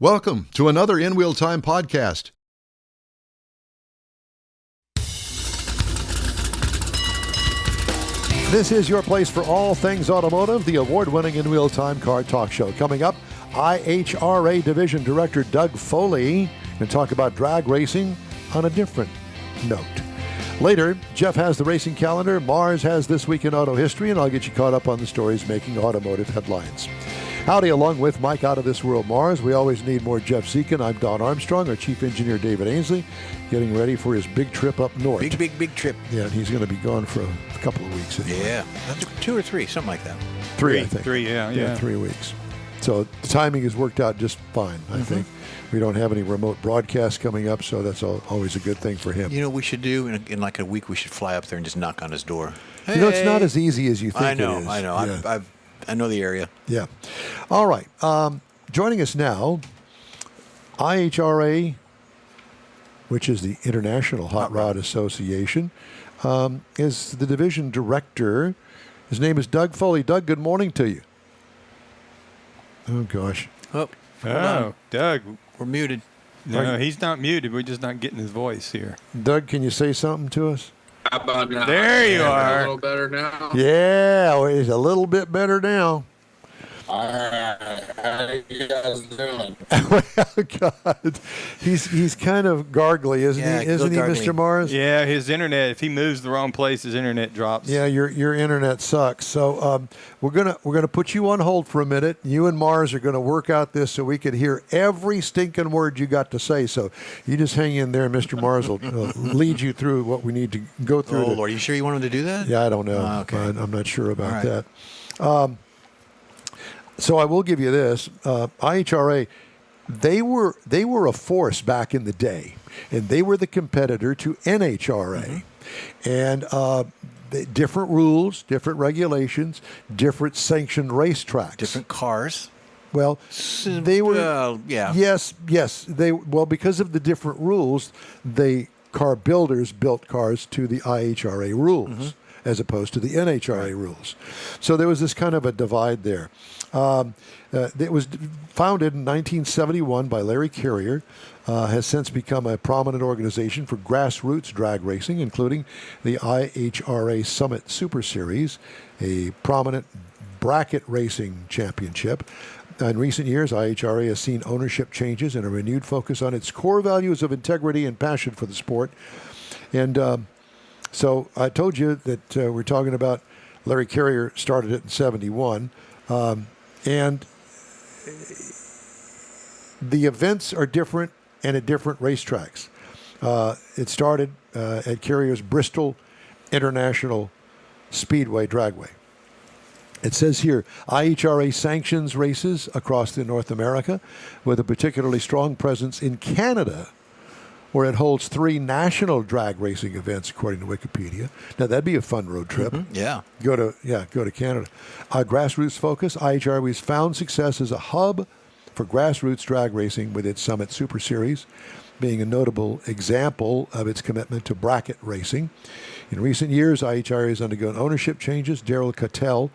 Welcome to another InWheelTime podcast. This is your place for all things automotive, the award-winning InWheelTime car talk show. Coming up, IHRA Division Director Doug Foley will talk about drag racing on a different note. Later, Jeff has the racing calendar, Mars has This Week in Auto History, and I'll get you caught up on the stories making automotive headlines. Howdy, along with Mike Out of This World Mars. We always need more Jeff Zekin. I'm Don Armstrong, our chief engineer David Ainsley, getting ready for his big trip up north. Big trip. Yeah, and he's going to be gone for a couple of weeks. Anyway. Yeah, 2 or 3, something like that. Three, I think. 3, yeah. 3 weeks. So the timing has worked out just fine, I think. We don't have any remote broadcasts coming up, so that's always a good thing for him. You know what we should do? In like a week, we should fly up there and just knock on his door. Hey. You know, it's not as easy as you think I know. it is. Yeah. I know the area. Yeah. All right. Joining us now, IHRA, which is the International Hot Rod Association, is the division director. His name is Doug Foley. Doug, good morning to you. Oh, gosh. Oh, Doug. We're muted. No, he's not muted. We're just not getting his voice here. Doug, can you say something to us? How about now? There you are. A little better now? Yeah, well, he's a little bit better now. All right. How you guys doing? Well, God, he's kind of gargly, isn't he? Isn't he, gargly. Mr. Mars? Yeah, his internet. If he moves the wrong place, his internet drops. Yeah, your internet sucks. So we're gonna put you on hold for a minute. You and Mars are gonna work out this so we can hear every stinking word you got to say. So you just hang in there, Mr. Mars will lead you through what we need to go through. Oh, Lord. Are you sure you want him to do that? Yeah, I don't know. Okay. I'm not sure about All right. that. So I will give you this. IHRA, they were a force back in the day, and they were the competitor to NHRA. And different rules, different regulations, different sanctioned racetracks. Different cars. Well, they were... yeah. Yes. Because of the different rules, car builders built cars to the IHRA rules as opposed to the NHRA rules. So there was this kind of a divide there. It was founded in 1971 by Larry Carrier, has since become a prominent organization for grassroots drag racing, including the IHRA Summit Super Series, a prominent bracket racing championship. In recent years, IHRA has seen ownership changes and a renewed focus on its core values of integrity and passion for the sport. And so I told you that we're talking about Larry Carrier started it in 71. And the events are different and at different racetracks. It started at Carrier's Bristol International Speedway Dragway. It says here, IHRA sanctions races across North America with a particularly strong presence in Canada, where it holds 3 national drag racing events, according to Wikipedia. Now, that'd be a fun road trip. Yeah. Go to Canada. Grassroots focus, IHRA has found success as a hub for grassroots drag racing with its Summit Super Series, being a notable example of its commitment to bracket racing. In recent years, IHRA has undergone ownership changes. Daryl Cattell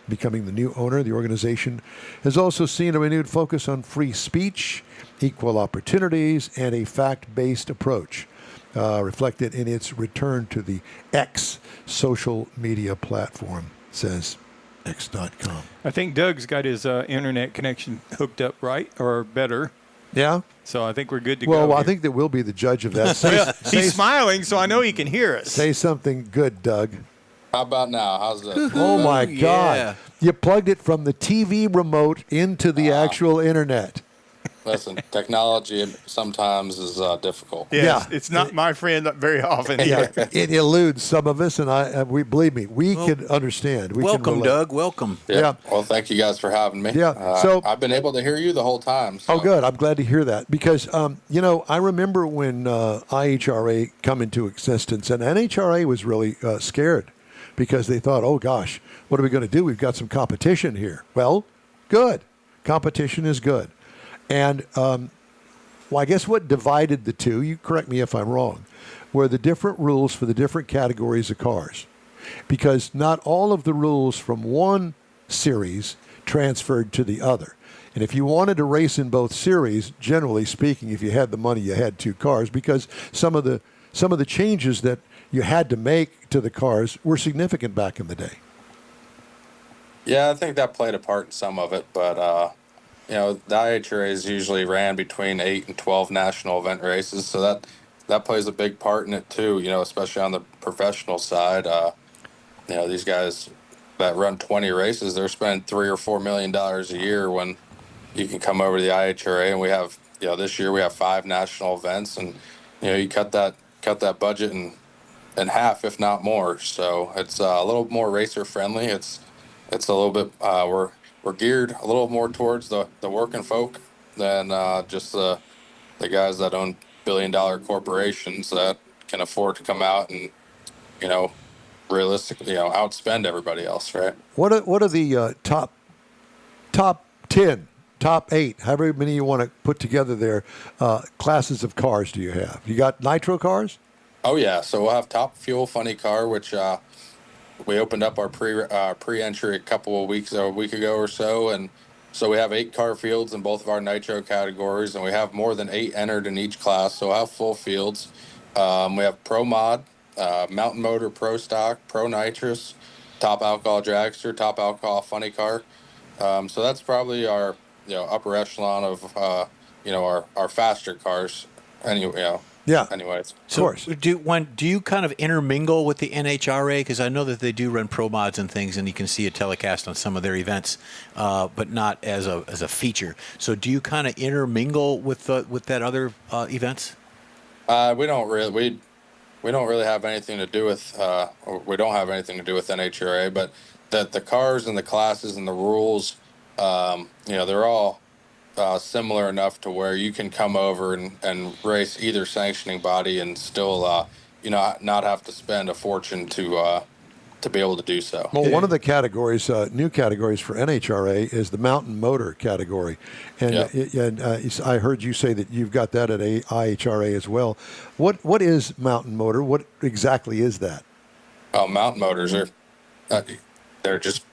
becoming the new owner. The organization has also seen a renewed focus on free speech, equal opportunities, and a fact-based approach, reflected in its return to the X social media platform, says X.com. I think Doug's got his internet connection hooked up right, or better. Yeah? So I think we're good to go. Well, I here. think that we'll be the judge of that. He's smiling, so I know he can hear us. Say something good, Doug. How about now? How's that? Oh, my God. Yeah. You plugged it from the TV remote into the actual internet. Listen, technology sometimes is difficult. Yes, Yeah. it's not my friend very often. Yeah, it eludes some of us, and we believe me, we can understand. We can Welcome, relate. Doug. Welcome. Yeah. Well, thank you guys for having me. Yeah, so- I've been able to hear you the whole time. So. Oh, good. I'm glad to hear that because, I remember when IHRA come into existence, and NHRA was really scared because they thought, oh, gosh, what are we going to do? We've got some competition here. Well, good. Competition is good. And, I guess what divided the two, you correct me if I'm wrong, were the different rules for the different categories of cars. Because not all of the rules from one series transferred to the other. And if you wanted to race in both series, generally speaking, if you had the money, you had 2 cars, because some of the changes that you had to make to the cars were significant back in the day. Yeah, I think that played a part in some of it, but the IHRAs usually ran between 8 and 12 national event races, so that plays a big part in it too. Especially on the professional side. These guys that run 20 races, they're spending $3 or $4 million a year when you can come over to the IHRA, and we have this year we have 5 national events, and you cut that budget in half, if not more. So it's a little more racer friendly. It's a little bit we're geared a little more towards the working folk than just the guys that own billion-dollar corporations that can afford to come out and realistically outspend everybody else, right? What are the top 10, top 8, however many you want to put together there, classes of cars do you have? You got nitro cars? Oh yeah, so we'll have Top Fuel Funny Car, which we opened up our pre-entry a week ago or so, and so we have 8 car fields in both of our nitro categories, and we have more than 8 entered in each class, so we'll have full fields. We have Pro Mod, Mountain Motor Pro Stock, Pro Nitrous, Top Alcohol Dragster, Top Alcohol Funny Car. So that's probably our upper echelon of our faster cars. Anyway, Yeah. Anyways, So of course. do you kind of intermingle with the NHRA? Because I know that they do run pro mods and things, and you can see a telecast on some of their events, but not as a feature. So do you kind of intermingle with that other events? we don't really have anything to do with we don't have anything to do with NHRA, but the cars and the classes and the rules, they're all similar enough to where you can come over and race either sanctioning body and still not have to spend a fortune to be able to do so. Well, one of the categories, new categories for NHRA, is the mountain motor category, and, I heard you say that you've got that at IHRA as well. What is mountain motor? What exactly is that? Oh, mountain motors are they're just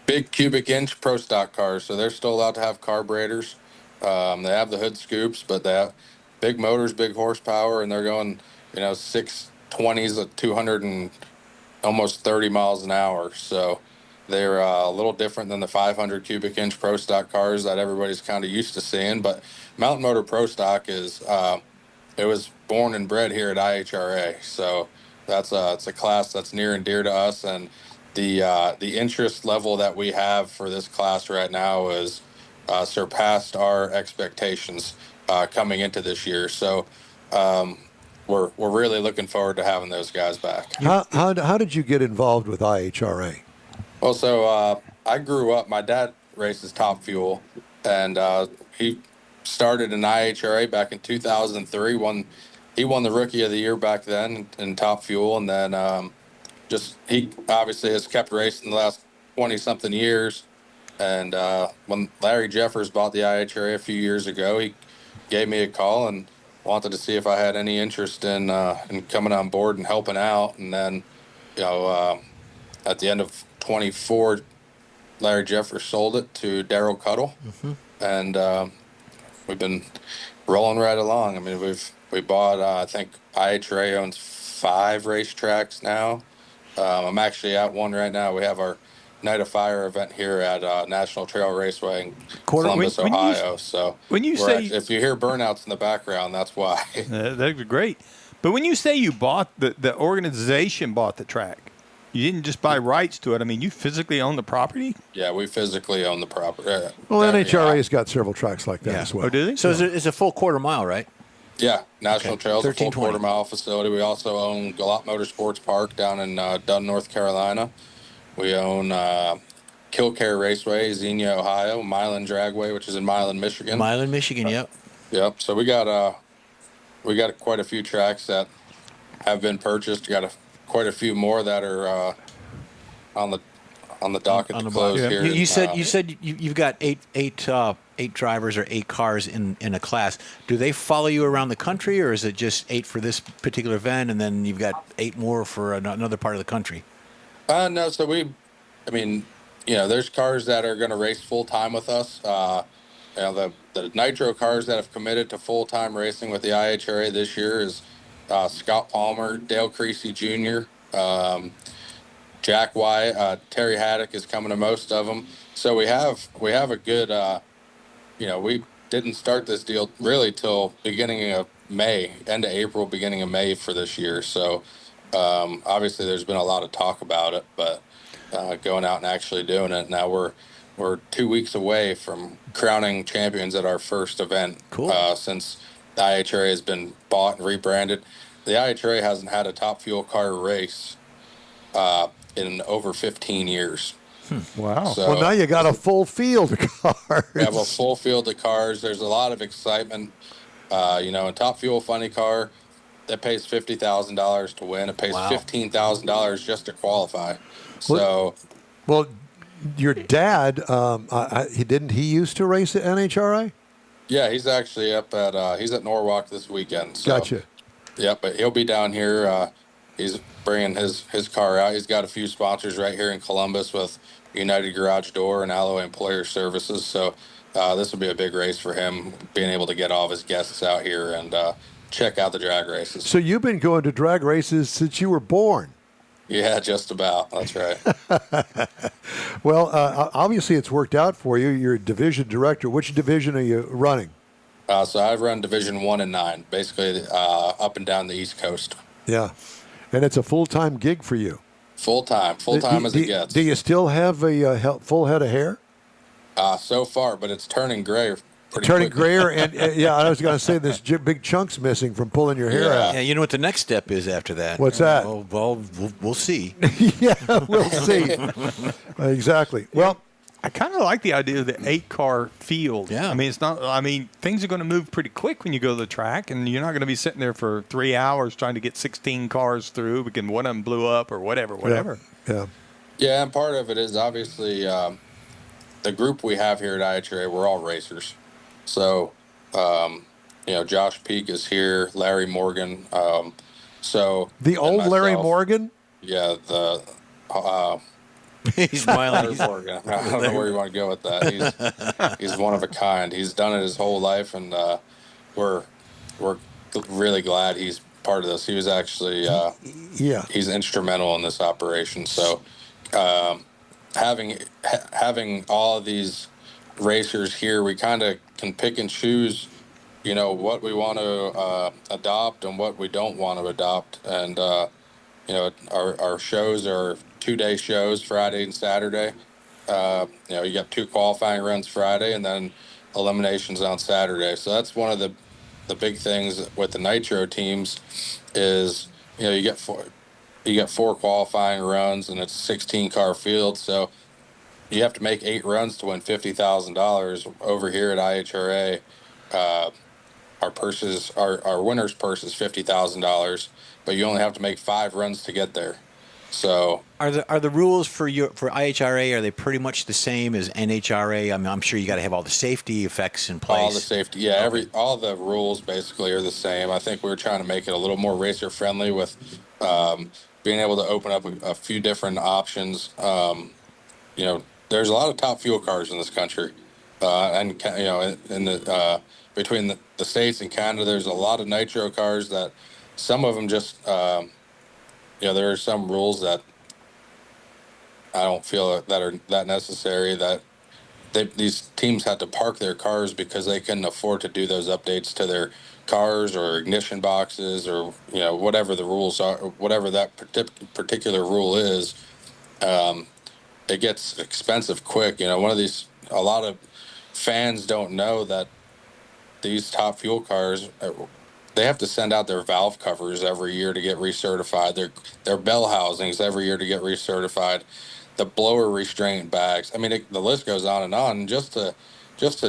big cubic inch pro stock cars, so they're still allowed to have carburetors. They have the hood scoops, but they have big motors, big horsepower, and they're going 620s at 200 and almost 30 miles an hour. So they're a little different than the 500 cubic inch pro stock cars that everybody's kind of used to seeing. But Mountain Motor Pro Stock is it was born and bred here at IHRA. So it's a class that's near and dear to us, and the interest level that we have for this class right now is surpassed our expectations coming into this year. So we're really looking forward to having those guys back. How did you get involved with IHRA? Well, so I grew up. My dad races Top Fuel, and he started in IHRA back in 2003. He won the Rookie of the Year back then in Top Fuel, and then he obviously has kept racing the last 20-something years. And when Larry Jeffers bought the IHRA a few years ago, he gave me a call and wanted to see if I had any interest in coming on board and helping out. And then, at the end of 24, Larry Jeffers sold it to Daryl Cuddle, and we've been rolling right along. I mean, we bought I think IHRA owns 5 racetracks now. I'm actually at one right now. We have our Night of Fire event here at National Trail Raceway in Columbus, Ohio. So when you say if you hear burnouts in the background, that's why. that's great. But when you say you bought the organization bought the track, you didn't just buy rights to it. I mean, you physically own the property. Yeah, we physically own the property. Well, NHRA's got several tracks like that as well. Oh, do they? So it's a full quarter mile, right? Yeah, National Trail's a full 1320. quarter-mile facility. We also own Galot Motorsports Park down in Dunn, North Carolina. We own Killcare Raceway, Xenia, Ohio, Milan Dragway, which is in Milan, Michigan. Milan, Michigan, yep. Yep. So we got quite a few tracks that have been purchased. We got quite a few more that are on the docket to close here. You said you've got eight drivers or 8 cars in a class. Do they follow you around the country, or is it just 8 for this particular event, and then you've got 8 more for another part of the country? No. So there's cars that are going to race full time with us. the nitro cars that have committed to full-time racing with the IHRA this year is Scott Palmer, Dale Creasy Jr., Jack Wyatt, Terry Haddock is coming to most of them. So we have a good, we didn't start this deal really till beginning of May, end of April, beginning of May for this year. So obviously there's been a lot of talk about it, but going out and actually doing it now, we're 2 weeks away from crowning champions at our first event. Cool. Since the IHRA has been bought and rebranded. The IHRA hasn't had a top fuel car race in over 15 years. Wow. So, Well, now you got a full field of cars. we have a full field of cars. There's a lot of excitement. A top fuel funny car that pays $50,000 to win. It pays Wow. $15,000 just to qualify. So, Well, your dad, he used to race at NHRA? yeah, he's actually he's at Norwalk this weekend. So, Gotcha. yeah, but he'll be down here. He's bringing his car out. He's got a few sponsors right here in Columbus with United Garage Door and Alloy Employer Services. So this will be a big race for him, being able to get all of his guests out here and check out the drag races. So you've been going to drag races since you were born. Yeah, just about. That's right. Well, obviously it's worked out for you. You're a division director. Which division are you running? So I run Division 1 and 9, basically up and down the East Coast. Yeah. And it's a full-time gig for you. Full time as it gets. Do you still have a full head of hair? So far, but it's turning gray. Turning quickly. grayer, and yeah, I was going to say there's big chunks missing from pulling your hair Yeah. out. Yeah, you know what the next step is after that? What's that? Well, we'll see. Yeah, we'll see. Exactly. Well, I kind of like the idea of the 8-car field. Yeah. I mean, it's not. I mean, things are going to move pretty quick when you go to the track, and you're not going to be sitting there for 3 hours trying to get 16 cars through because one of them blew up or whatever. yeah. Yeah, and part of it is obviously the group we have here at IHRA, we're all racers. So, Josh Peak is here, Larry Morgan. The and old Larry myself. Morgan? Yeah, He's smiling. Larry Morgan. I don't know where you want to go with that. He's one of a kind. He's done it his whole life, and we're really glad he's part of this. He was actually he's instrumental in this operation. So having all of these racers here, we kind of can pick and choose, what we want to adopt and what we don't want to adopt. And our shows are 2-day shows, Friday and Saturday. You got 2 qualifying runs Friday and then eliminations on Saturday. So that's one of the big things with the nitro teams is, you get 4 qualifying runs and it's a 16-car field. So you have to make 8 runs to win $50,000 over here at IHRA. Our winner's purse is $50,000, but you only have to make 5 runs to get there. So Are the rules for IHRA, are they pretty much the same as NHRA? I mean, I'm sure you got to have all the safety effects in place. all the safety, all the rules basically are the same. I think we were trying to make it a little more racer friendly with being able to open up a few different options. There's a lot of top fuel cars in this country, and in the between the states and Canada, there's a lot of nitro cars that some of them just. There are some rules that I don't feel that are that necessary, that these teams had to park their cars because they couldn't afford to do those updates to their cars or ignition boxes or, whatever the rules are, whatever that particular rule is. It gets expensive quick. A lot of fans don't know that these top fuel cars, they have to send out their valve covers every year to get recertified. Their bell housings every year to get recertified. The blower restraint bags. I mean, the list goes on and on. And just to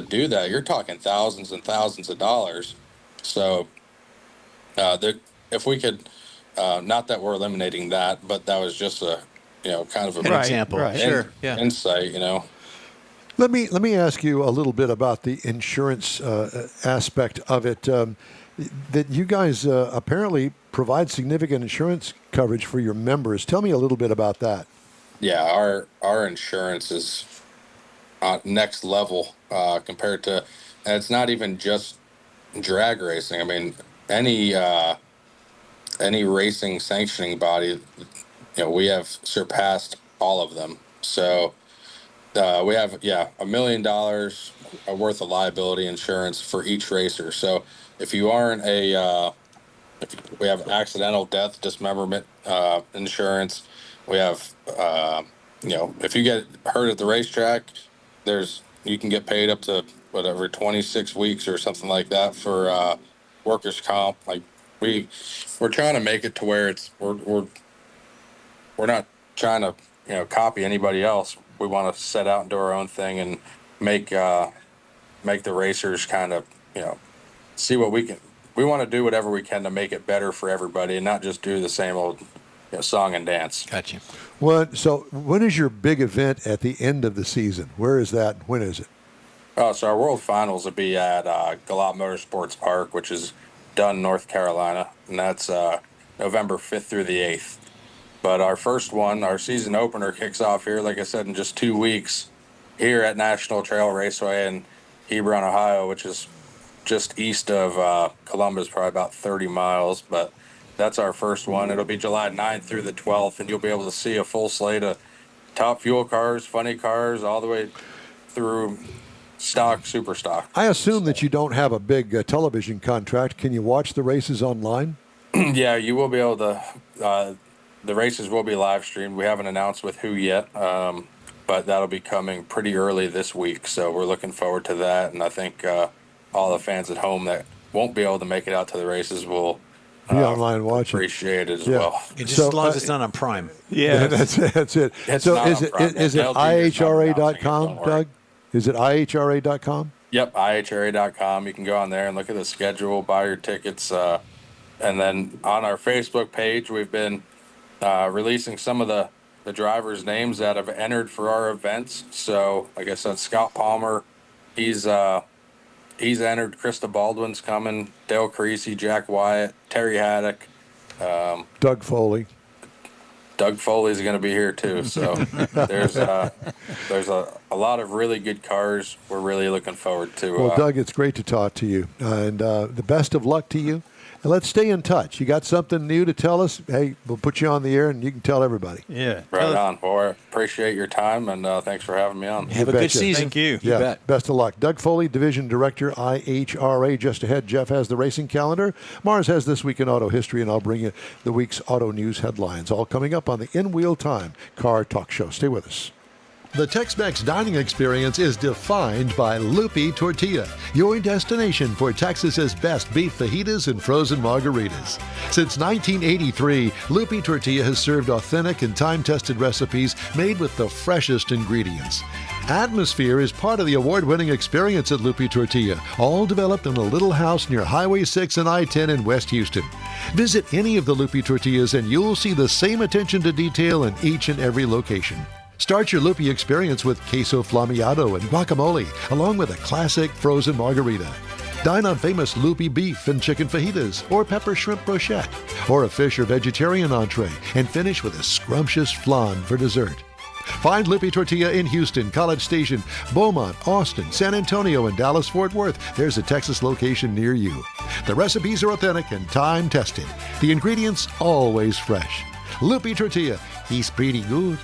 do that, you're talking thousands and thousands of dollars. So, if we could, not that we're eliminating that, but that was just a, kind of An example. right. Sure. Yeah. insight. Let me ask you a little bit about the insurance aspect of it. That you guys apparently provide significant insurance coverage for your members. Tell me a little bit about that. Yeah, our insurance is next level compared to, and it's not even just drag racing. I mean, any racing sanctioning body, we have surpassed all of them. So we have $1 million worth of liability insurance for each racer. So if you aren't we have accidental death dismemberment insurance. We have if you get hurt at the racetrack, you can get paid up to 26 weeks or something like that for workers' comp. Like we're trying to make it to where we're not trying to copy anybody else. We want to set out and do our own thing and make the racers kind of see what we can. We want to do whatever we can to make it better for everybody and not just do the same old song and dance. Gotcha. So when is your big event at the end of the season? Where is that? When is it? So our World Finals will be at Galop Motorsports Park, which is Dunn, North Carolina, and that's November 5th through the 8th. But our first one, our season opener, kicks off here, like I said, in just 2 weeks here at National Trail Raceway in Hebron, Ohio, which is just east of Columbus, probably about 30 miles. But that's our first one. It'll be July 9th through the 12th, and you'll be able to see a full slate of top fuel cars, funny cars, all the way through stock, super stock. I assume that you don't have a big television contract. Can you watch the races online? Yeah, you will be able to. The races will be live streamed. We haven't announced with who yet, but that'll be coming pretty early this week. So we're looking forward to that. And I think all the fans at home that won't be able to make it out to the races will be online watching. Appreciate it as well. Just as long as it's not on Prime. Yeah, that's it. It's so not is on it Prime. is it IHRA.com, Doug? Is it IHRA.com? Yep, IHRA.com. You can go on there and look at the schedule, buy your tickets, and then on our Facebook page, we've been releasing some of the drivers' names that have entered for our events. So, like I said, Scott Palmer, he's entered. Krista Baldwin's coming. Dale Creasy, Jack Wyatt, Terry Haddock, Doug Foley. Doug Foley's going to be here too. So there's a lot of really good cars. We're really looking forward to. Well, Doug, it's great to talk to you, and the best of luck to you. And let's stay in touch. You got something new to tell us? Hey, we'll put you on the air, and you can tell everybody. Yeah. Right on. Well, I appreciate your time, and thanks for having me on. Have a good season. Thank you. Yeah, bet. best of luck. Doug Foley, Division Director, IHRA. Just ahead, Jeff has the racing calendar. Mars has This Week in Auto History, and I'll bring you the week's auto news headlines, all coming up on the InWheelTime Car Talk Show. Stay with us. The Tex-Mex dining experience is defined by Lupi Tortilla, your destination for Texas's best beef fajitas and frozen margaritas. Since 1983, Lupi Tortilla has served authentic and time-tested recipes made with the freshest ingredients. Atmosphere is part of the award-winning experience at Lupi Tortilla, all developed in a little house near Highway 6 and I-10 in West Houston. Visit any of the Lupi Tortillas and you'll see the same attention to detail in each and every location. Start your Lupi experience with queso flammeado and guacamole, along with a classic frozen margarita. Dine on famous Lupi beef and chicken fajitas, or pepper shrimp brochette, or a fish or vegetarian entree, and finish with a scrumptious flan for dessert. Find Lupi Tortilla in Houston, College Station, Beaumont, Austin, San Antonio, and Dallas-Fort Worth. There's a Texas location near you. The recipes are authentic and time-tested. The ingredients always fresh. Lupi Tortilla, he's pretty good.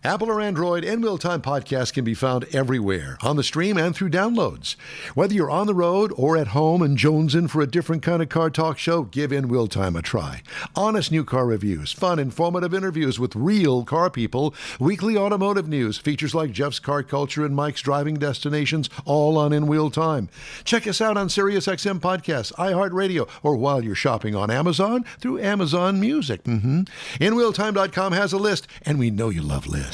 Apple or Android, InWheelTime podcast can be found everywhere, on the stream and through downloads. Whether you're on the road or at home and jonesing for a different kind of car talk show, give InWheelTime a try. Honest new car reviews, fun, informative interviews with real car people, weekly automotive news, features like Jeff's Car Culture and Mike's Driving Destinations, all on InWheelTime. Check us out on SiriusXM Podcasts, iHeartRadio, or while you're shopping on Amazon, through Amazon Music. InWheelTime.com has a list, and we know you love lists.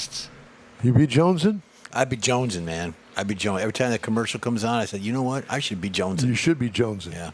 You be jonesing? I'd be jonesing, man. I'd be jonesing. Every time that commercial comes on, I said, you know what? I should be jonesing. You should be jonesing. Yeah.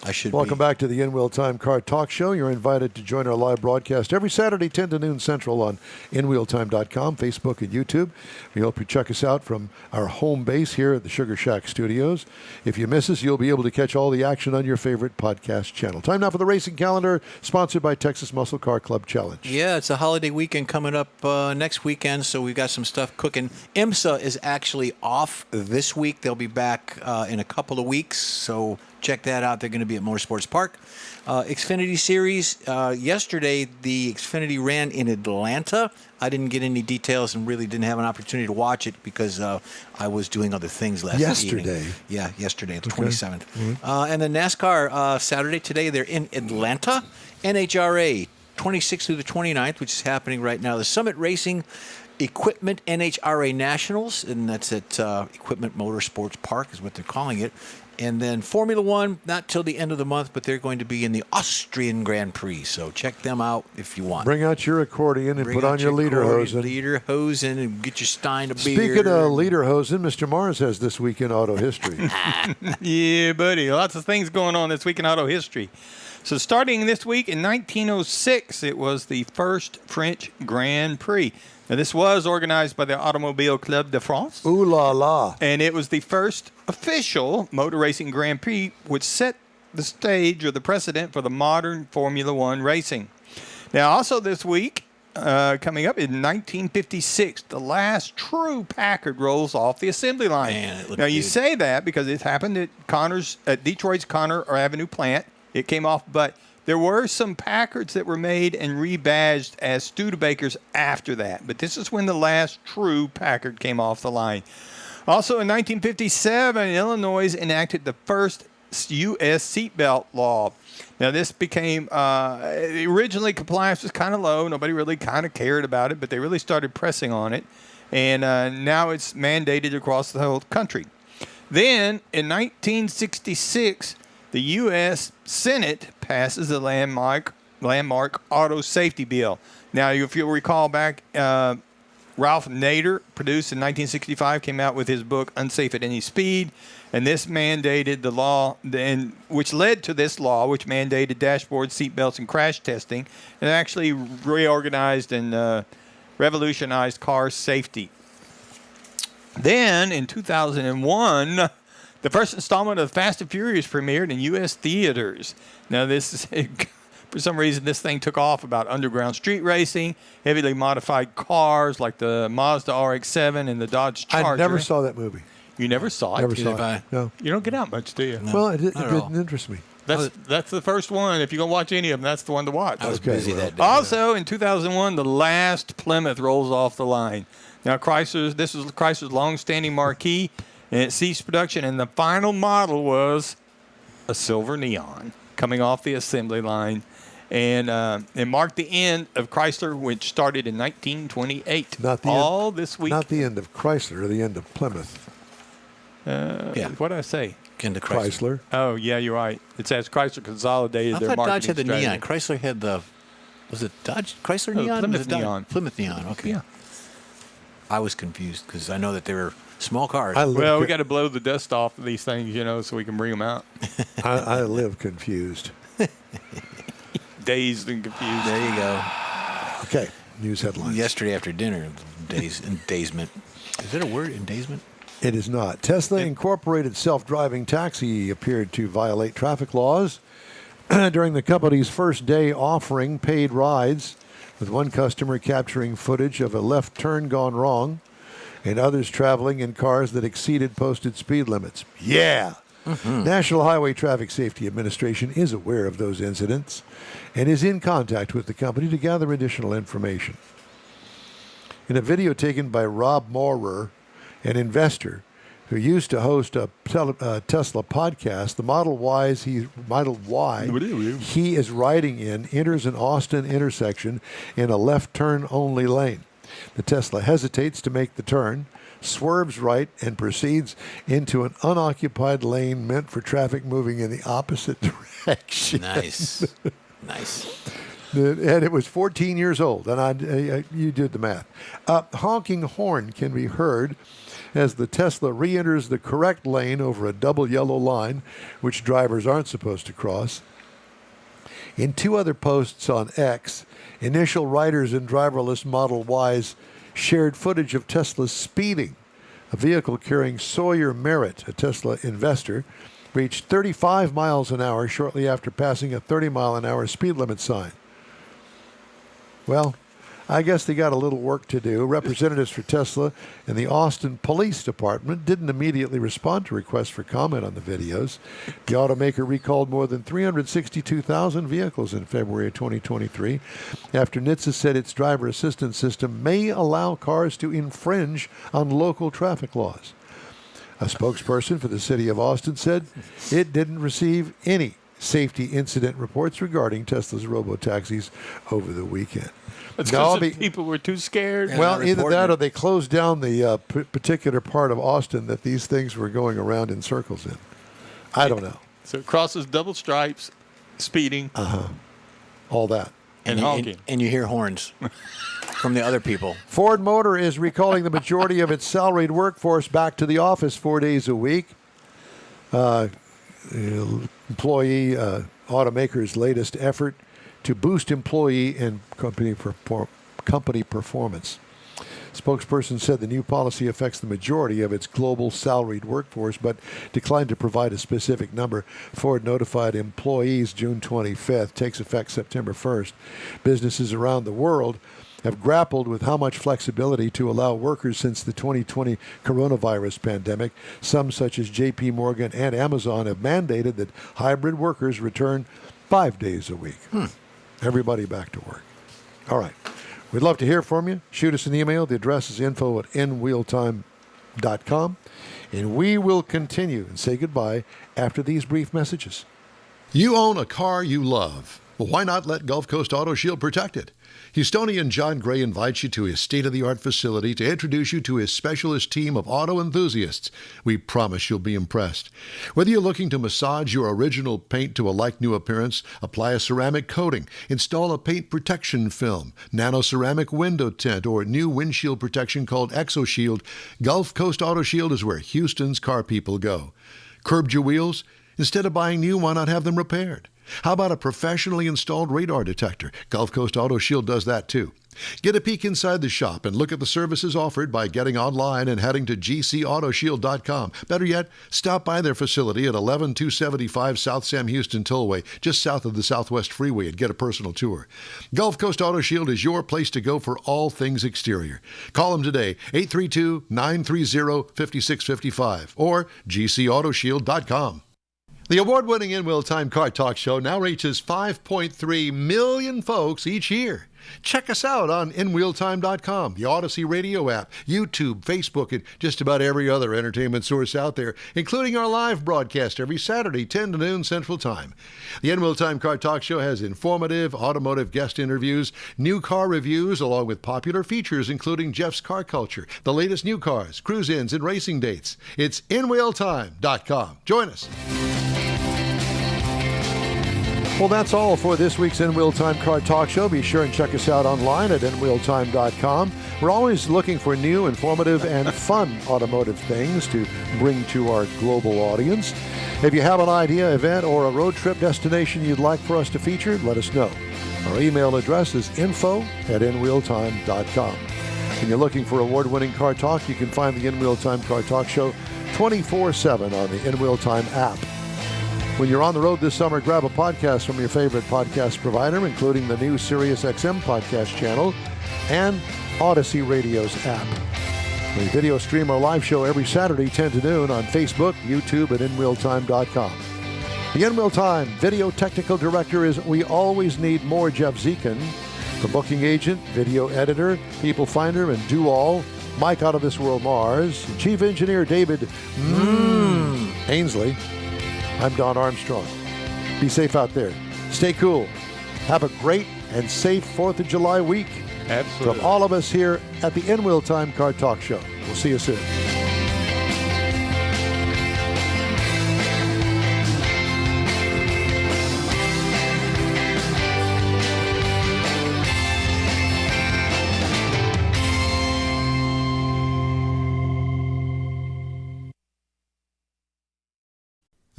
I should Welcome be. back to the InWheelTime Car Talk Show. You're invited to join our live broadcast every Saturday, 10 to noon Central on InWheelTime.com, Facebook, and YouTube. We hope you check us out from our home base here at the Sugar Shack Studios. If you miss us, you'll be able to catch all the action on your favorite podcast channel. Time now for the racing calendar, sponsored by Texas Muscle Car Club Challenge. Yeah, it's a holiday weekend coming up next weekend, so we've got some stuff cooking. IMSA is actually off this week. They'll be back in a couple of weeks, so check that out. They're going to be at Motorsports Park. Xfinity Series. Yesterday, the Xfinity ran in Atlanta. I didn't get any details and really didn't have an opportunity to watch it because I was doing other things last Yesterday? evening. Yeah, yesterday, the 27th. And then NASCAR, Saturday today, they're in Atlanta. NHRA, 26th through the 29th, which is happening right now. The Summit Racing Equipment NHRA Nationals, and that's at Equipment Motorsports Park is what they're calling it. And then Formula One, not till the end of the month, but they're going to be in the Austrian Grand Prix. So check them out if you want. Bring out your accordian and put on your lederhosen. Lederhosen and get your stein of beer. Speaking of lederhosen, Mr. Mars has This Week in Auto History. Yeah, buddy. Lots of things going on this week in auto history. So starting this week in 1906, it was the first French Grand Prix. Now, this was organized by the Automobile Club de France. Ooh la la. And it was the first official motor racing Grand Prix, which set the stage or the precedent for the modern Formula One racing. Now, also this week, coming up in 1956, the last true Packard rolls off the assembly line. Man, it looked now, you good. say that because it happened at Detroit's Conner Avenue plant. It came off, but there were some Packards that were made and rebadged as Studebakers after that. But this is when the last true Packard came off the line. Also in 1957, Illinois enacted the first U.S. seatbelt law. Now, this became, originally compliance was kind of low. Nobody really kind of cared about it, but they really started pressing on it. And now it's mandated across the whole country. Then in 1966, the U.S. Senate passes the landmark auto safety bill. Now, if you'll recall back, Ralph Nader, produced in 1965, came out with his book, Unsafe at Any Speed. And this mandated the law, which led to this law, which mandated dashboard, seatbelts, and crash testing, and actually reorganized and revolutionized car safety. Then, in 2001, the first installment of Fast and Furious premiered in U.S. theaters. Now, this is, for some reason, this thing took off about underground street racing, heavily modified cars like the Mazda RX-7 and the Dodge Charger. I never saw that movie. You never saw it? Never saw I? it. No. You don't get out much, do you? No. Well, it Not at all. didn't interest me. That's the first one. If you're going to watch any of them, that's the one to watch. I was Okay, busy well. that day. Also, in 2001, the last Plymouth rolls off the line. Now, this was Chrysler's long-standing marquee, and it ceased production, and the final model was a silver neon coming off the assembly line. And it marked the end of Chrysler, which started in 1928. This week. Not the end of Chrysler, or the end of Plymouth. Yeah. What did I say? Into Chrysler. Oh, yeah, you're right. It says Chrysler consolidated I their thought marketing Dodge had the strategy. neon. Chrysler had the, was it Dodge? Chrysler No, neon? Plymouth Was it Dodge? neon. Plymouth neon, okay. Yeah. I was confused because I know that they were small cars. Well, we got to blow the dust off of these things, so we can bring them out. I live confused. Dazed and confused. There you go. Okay, news headlines. Yesterday after dinner, endazement. Is that a word, endazement? It is not. Tesla Incorporated self-driving taxi appeared to violate traffic laws during the company's first day offering paid rides, with one customer capturing footage of a left turn gone wrong and others traveling in cars that exceeded posted speed limits. Yeah! National Highway Traffic Safety Administration is aware of those incidents and is in contact with the company to gather additional information. In a video taken by Rob Maurer, an investor who used to host a Tesla podcast, the Model Y he is riding in enters an Austin intersection in a left turn only lane. The Tesla hesitates to make the turn, swerves right, and proceeds into an unoccupied lane meant for traffic moving in the opposite direction. Nice. Nice. And it was 14 years old, and you did the math. A honking horn can be heard as the Tesla re-enters the correct lane over a double yellow line, which drivers aren't supposed to cross. In two other posts on X, initial riders in driverless Model Ys shared footage of Tesla speeding. A vehicle carrying Sawyer Merritt, a Tesla investor, reached 35 miles an hour shortly after passing a 30-mile-an-hour speed limit sign. Well, I guess they got a little work to do. Representatives for Tesla and the Austin Police Department didn't immediately respond to requests for comment on the videos. The automaker recalled more than 362,000 vehicles in February of 2023 after NHTSA said its driver assistance system may allow cars to infringe on local traffic laws. A spokesperson for the city of Austin said it didn't receive any safety incident reports regarding Tesla's robotaxis over the weekend. It's because people were too scared. Well, either that or they closed down the particular part of Austin that these things were going around in circles in. I don't know. So it crosses double stripes, speeding. All that. And honking. And you hear horns from the other people. Ford Motor is recalling the majority of its salaried workforce back to the office 4 days a week. Employee automaker's latest effort to boost employee and company performance. Spokesperson said the new policy affects the majority of its global salaried workforce, but declined to provide a specific number. Ford notified employees June 25th, takes effect September 1st. Businesses around the world have grappled with how much flexibility to allow workers since the 2020 coronavirus pandemic. Some, such as J.P. Morgan and Amazon, have mandated that hybrid workers return 5 days a week. Everybody back to work. All right. We'd love to hear from you. Shoot us an email. The address is info@InWheelTime.com. And we will continue and say goodbye after these brief messages. You own a car you love. Well, why not let Gulf Coast Auto Shield protect it? Houstonian John Gray invites you to his state-of-the-art facility to introduce you to his specialist team of auto enthusiasts. We promise you'll be impressed. Whether you're looking to massage your original paint to a like-new appearance, apply a ceramic coating, install a paint protection film, nano-ceramic window tint, or new windshield protection called ExoShield, Gulf Coast Auto Shield is where Houston's car people go. Curbed your wheels? Instead of buying new, why not have them repaired? How about a professionally installed radar detector? Gulf Coast Auto Shield does that too. Get a peek inside the shop and look at the services offered by getting online and heading to gcautoshield.com. Better yet, stop by their facility at 11275 South Sam Houston Tollway, just south of the Southwest Freeway, and get a personal tour. Gulf Coast Auto Shield is your place to go for all things exterior. Call them today, 832-930-5655 or gcautoshield.com. The award-winning InWheelTime Car Talk Show now reaches 5.3 million folks each year. Check us out on InWheelTime.com, the Odyssey Radio app, YouTube, Facebook, and just about every other entertainment source out there, including our live broadcast every Saturday, 10 to noon Central Time. The InWheelTime Car Talk Show has informative automotive guest interviews, new car reviews, along with popular features including Jeff's Car Culture, the latest new cars, cruise-ins, and racing dates. It's InWheelTime.com. Join us. Well, that's all for this week's InWheelTime Car Talk Show. Be sure and check us out online at InWheelTime.com. We're always looking for new, informative, and fun automotive things to bring to our global audience. If you have an idea, event, or a road trip destination you'd like for us to feature, let us know. Our email address is info@InWheelTime.com. When you're looking for award-winning car talk, you can find the InWheelTime Car Talk Show 24/7 on the InWheelTime app. When you're on the road this summer, grab a podcast from your favorite podcast provider, including the new SiriusXM podcast channel and Odyssey Radio's app. We video stream our live show every Saturday, 10 to noon on Facebook, YouTube, and InWheelTime.com. The InWheelTime video technical director is We Always Need More Jeff Zekin. The booking agent, video editor, people finder, and do-all, Mike Out of This World Mars. Chief engineer, David Ainsley. I'm Don Armstrong. Be safe out there. Stay cool. Have a great and safe 4th of July week. Absolutely. From all of us here at the InWheelTime Car Talk Show. We'll see you soon.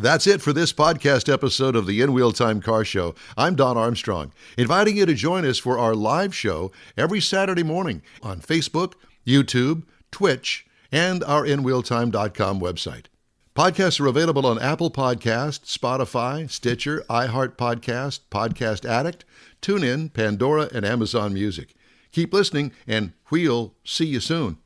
That's it for this podcast episode of the InWheelTime Car Show. I'm Don Armstrong, inviting you to join us for our live show every Saturday morning on Facebook, YouTube, Twitch, and our InWheelTime.com website. Podcasts are available on Apple Podcasts, Spotify, Stitcher, iHeart Podcast, Podcast Addict, TuneIn, Pandora, and Amazon Music. Keep listening, and we'll see you soon.